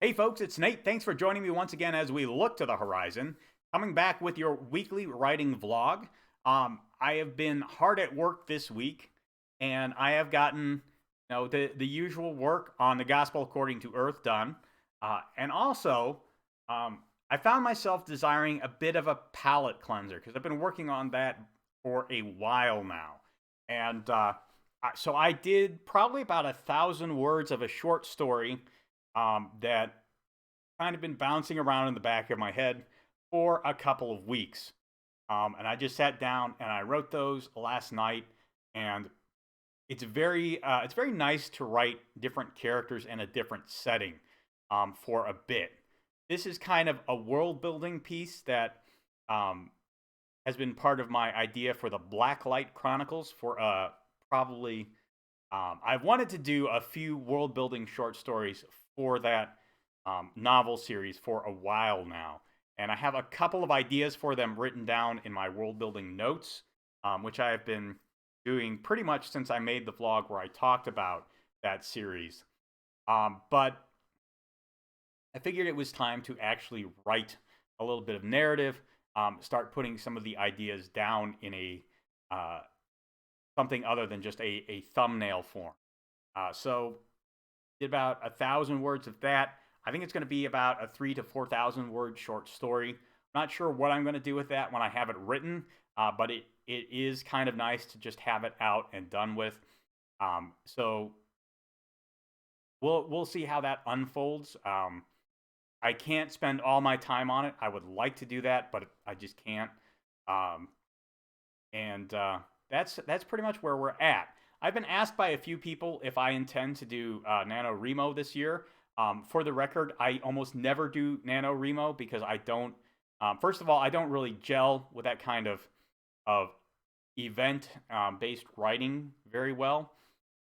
Hey folks, it's Nate. Thanks for joining me once again as we look to the horizon. Coming back with your weekly writing vlog. I have been hard at work this week, and I have gotten the usual work on the Gospel According to Earth done, and also I found myself desiring a bit of a palate cleanser because I've been working on that for a while now, and so I did probably about 1,000 words of a short story that kind of been bouncing around in the back of my head for a couple of weeks. And I just sat down and I wrote those last night, and it's very nice to write different characters in a different setting for a bit. This is kind of a world building piece that um, has been part of my idea for the Blacklight Chronicles for probably I've wanted to do a few world building short stories for that novel series for a while now. And I have a couple of ideas for them written down in my world building notes, which I have been doing pretty much since I made the vlog where I talked about that series. But I figured it was time to actually write a little bit of narrative, start putting some of the ideas down in a uh, something other than just a thumbnail form. So did about 1,000 words of that. I think it's going to be about a 3 to 4,000 word short story. I'm not sure what I'm going to do with that when I have it written, but it is kind of nice to just have it out and done with. So we'll see how that unfolds. I can't spend all my time on it. I would like to do that, but I just can't. Um, and that's pretty much where we're at. I've been asked by a few people if I intend to do NaNoWriMo this year. For the record, I almost never do NaNoWriMo because I don't. First of all, I don't really gel with that kind of event based writing very well.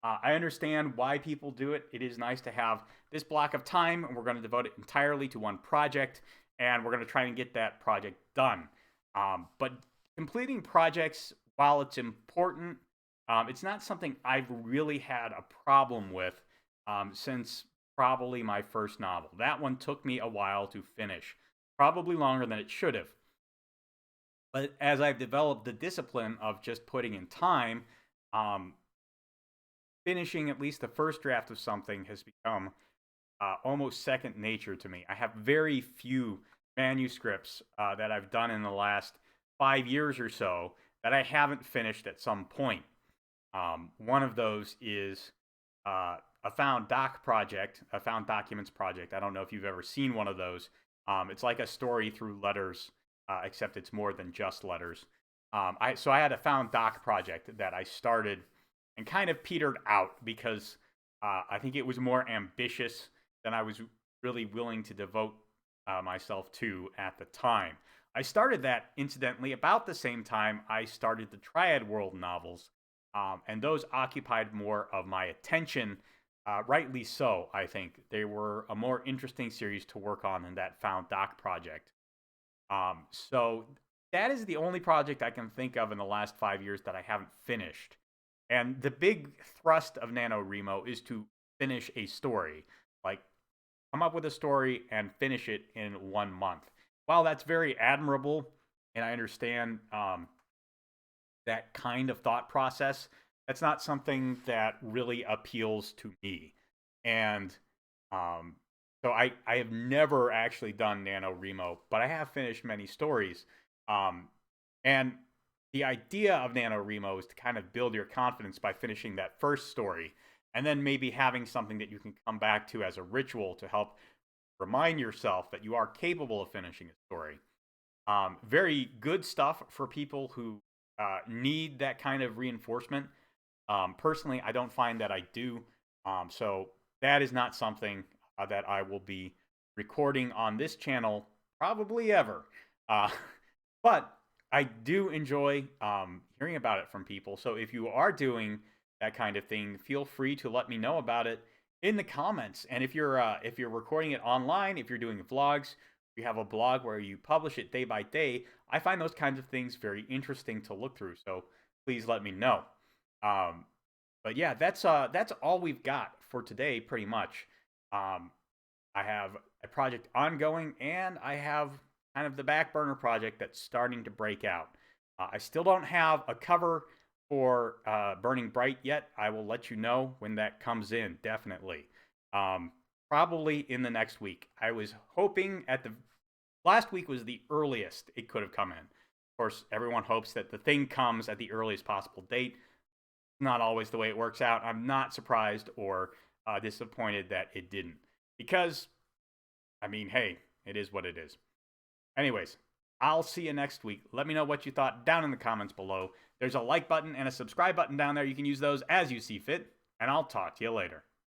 I understand why people do it. It is nice to have this block of time, and we're going to devote it entirely to one project, and we're going to try and get that project done. But completing projects, while it's important, it's not something I've really had a problem with since probably my first novel. That one took me a while to finish, probably longer than it should have. But as I've developed the discipline of just putting in time, um, finishing at least the first draft of something has become almost second nature to me. I have very few manuscripts that I've done in the last 5 years or so that I haven't finished at some point. One of those is a found doc project, a found documents project. I don't know if you've ever seen one of those. It's like a story through letters, except it's more than just letters. So I had a found doc project that I started and kind of petered out because I think it was more ambitious than I was really willing to devote myself to at the time. I started that, incidentally, about the same time I started the Triad World novels, and those occupied more of my attention. Rightly so, I think. They were a more interesting series to work on than that Found Doc project. So that is the only project I can think of in the last 5 years that I haven't finished. And the big thrust of NaNoWriMo is to finish a story. Like, come up with a story and finish it in 1 month. While that's very admirable, and I understand that kind of thought process, that's not something that really appeals to me. And um, so I have never actually done NaNoWriMo, but I have finished many stories. Um, and the idea of NaNoWriMo is to kind of build your confidence by finishing that first story, and then maybe having something that you can come back to as a ritual to help remind yourself that you are capable of finishing a story. Very good stuff for people who need that kind of reinforcement. Personally, I don't find that I do. So that is not something that I will be recording on this channel probably ever. Uh, but I do enjoy hearing about it from people. So if you are doing that kind of thing, feel free to let me know about it in the comments. And if you're recording it online, if you're doing vlogs, you have a blog where you publish it day by day, I find those kinds of things very interesting to look through. So please let me know. Um, but yeah, that's all we've got for today, pretty much. Um, I have a project ongoing, and I have kind of the back burner project that's starting to break out. I still don't have a cover for Burning Bright yet. I will let you know when that comes in, definitely. Um, Probably in the next week. I was hoping at the last week was the earliest it could have come in. Of course, everyone hopes that the thing comes at the earliest possible date. Not always the way it works out. I'm not surprised or disappointed that it didn't. Because, I mean, hey, it is what it is. Anyways, I'll see you next week. Let me know what you thought down in the comments below. There's a like button and a subscribe button down there. You can use those as you see fit, and I'll talk to you later.